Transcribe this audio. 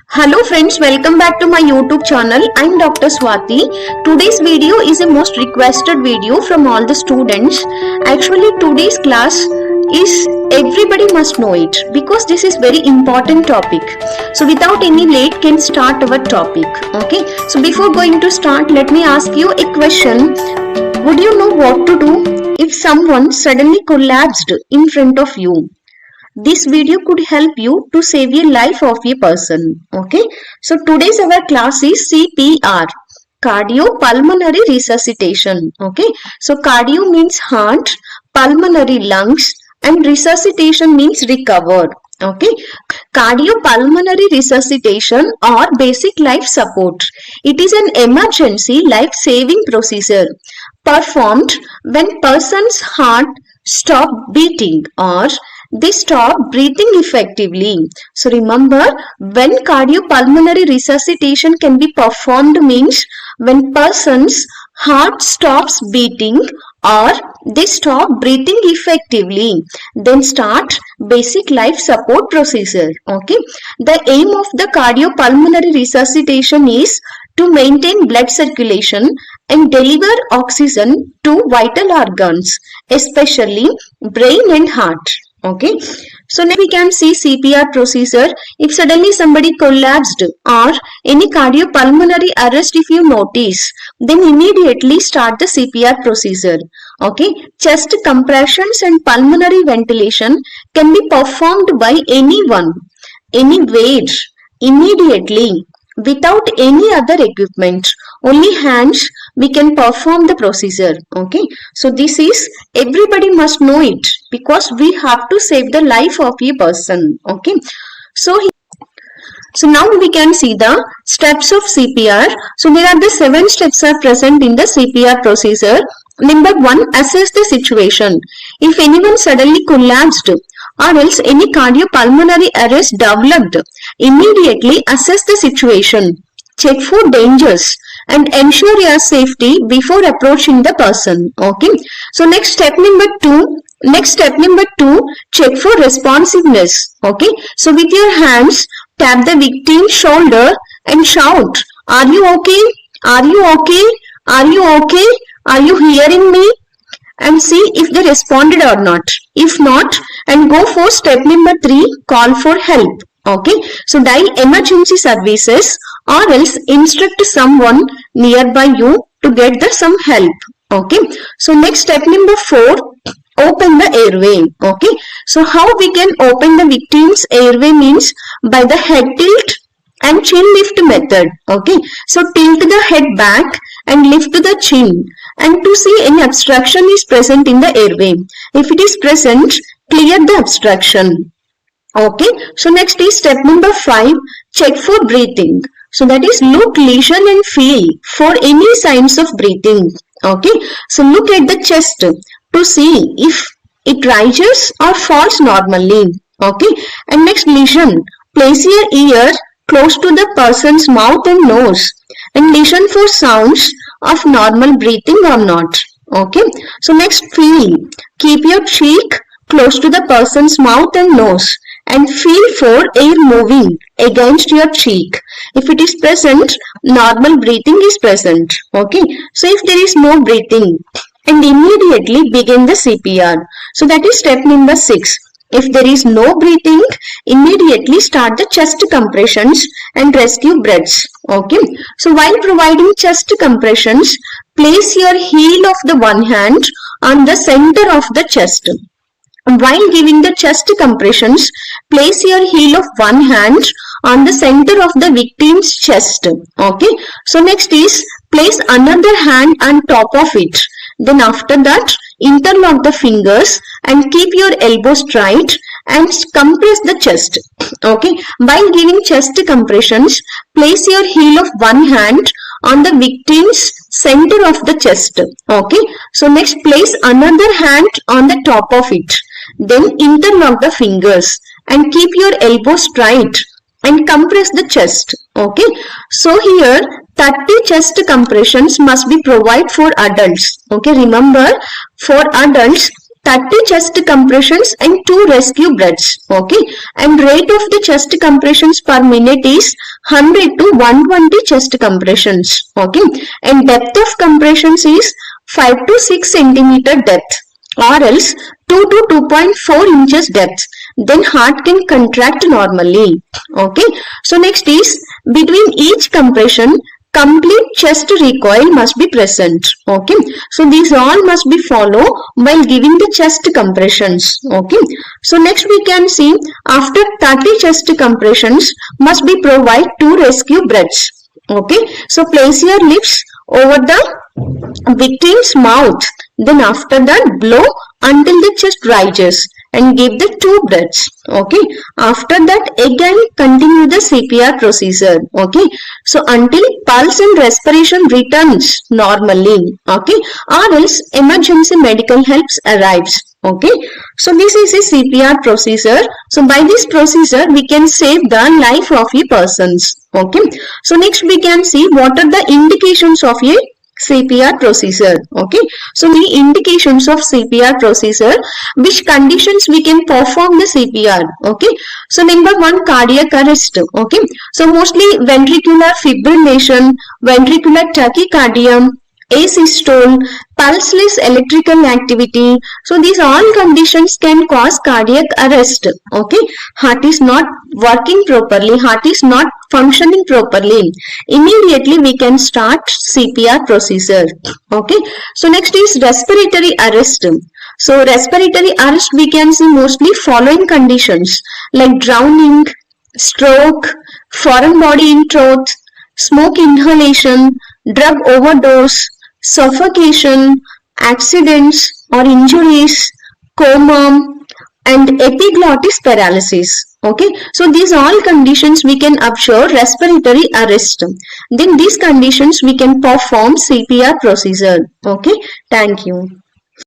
Hello friends, welcome back to my YouTube channel. I'm Dr. Swati. Today's video is a most requested video from all the students. Actually, today's class is everybody must know it because this is very important topic. So without any late can start our topic. Okay. So before going to start, let me ask you a question. Would you know what to do if someone suddenly collapsed in front of you? This video could help you to save a life of a person. Okay. So today's our class is CPR. Cardiopulmonary Resuscitation. Okay. So cardio means heart, pulmonary lungs, and resuscitation means recover. Okay. Cardiopulmonary resuscitation or basic life support. It is an emergency life-saving procedure performed when person's heart stop beating or they stop breathing effectively. So remember, when cardiopulmonary resuscitation can be performed means when person's heart stops beating or they stop breathing effectively, then start basic life support procedure. Okay. The aim of the cardiopulmonary resuscitation is to maintain blood circulation and deliver oxygen to vital organs, especially brain and heart. Okay, so next we can see CPR procedure. If suddenly somebody collapsed or any cardiopulmonary arrest if you notice, then immediately start the CPR procedure. Okay, chest compressions and pulmonary ventilation can be performed by anyone, anywhere, immediately, without any other equipment. Only hands we can perform the procedure. Okay, so this is everybody must know it because we have to save the life of a person. Okay, so now we can see the steps of CPR. So there are the 7 steps are present in the CPR procedure. Number 1, assess the situation. If anyone suddenly collapsed or else any cardiopulmonary arrest developed, immediately assess the situation. Check for dangers and ensure your safety before approaching the person. Okay. So next step number 2, check for responsiveness. Okay. So with your hands, tap the victim's shoulder and shout, "Are you okay? Are you okay? Are you okay? Are you hearing me?" And see if they responded or not. If not, and go for step number 3, call for help. Okay, so dial emergency services or else instruct someone nearby you to get some help. Okay, so next step number 4, open the airway. Okay, so how we can open the victim's airway means by the head tilt and chin lift method. Okay, so tilt the head back and lift the chin and to see any obstruction is present in the airway. If it is present, clear the obstruction. Okay, so next is step number 5, check for breathing. So that is look, listen and feel for any signs of breathing. Okay, so look at the chest to see if it rises or falls normally. Okay, and next listen, place your ear close to the person's mouth and nose and listen for sounds of normal breathing or not. Okay, so next feel, keep your cheek close to the person's mouth and nose and feel for air moving against your cheek. If it is present, normal breathing is present. Okay, so if there is no breathing, and immediately begin the CPR. So that is step number 6. If there is no breathing, immediately start the chest compressions and rescue breaths. Okay, so while providing chest compressions, place your heel of the one hand on the center of the chest. While giving the chest compressions, place your heel of one hand on the center of the victim's chest. Okay. So next is place another hand on top of it. Then after that, interlock the fingers and keep your elbows straight and compress the chest. Okay. While giving chest compressions, place your heel of one hand on the victim's center of the chest. Okay. So next, place another hand on the top of it. Then interlock the fingers and keep your elbows straight and compress the chest. Okay. So here 30 chest compressions must be provided for adults. Okay. Remember, for adults 30 chest compressions and 2 rescue breaths. Okay, and rate of the chest compressions per minute is 100 to 120 chest compressions. Okay, and depth of compressions is 5 to 6 centimeter depth, or else 2 to 2.4 inches depth. Then heart can contract normally. Okay, so next is between each compression complete chest recoil must be present. Okay, so these all must be followed while giving the chest compressions. Okay, so next we can see after 30 chest compressions must be provide 2 rescue breaths. Okay, so place your lips over the victim's mouth, then after that blow until the chest rises and give the 2 breaths. Okay, after that again continue the CPR procedure. Okay, so until pulse and respiration returns normally. Okay, or else emergency medical help arrives. Okay, so this is a CPR procedure. So by this procedure we can save the life of a persons. Okay, so next we can see what are the indications of a CPR procedure. Okay, so the indications of CPR procedure, which conditions we can perform the CPR. Okay, so number 1, cardiac arrest. Okay, so mostly ventricular fibrillation, ventricular tachycardia, asystole, pulseless electrical activity. So these all conditions can cause cardiac arrest. Okay, heart is not working properly, heart is not functioning properly. Immediately we can start CPR procedure. Okay, so next is respiratory arrest. So respiratory arrest we can see mostly following conditions like drowning, stroke, foreign body in throat, smoke inhalation, drug overdose, suffocation, accidents or injuries, coma, and epiglottis paralysis. Okay, so these all conditions we can observe respiratory arrest. Then these conditions we can perform CPR procedure. Okay, thank you.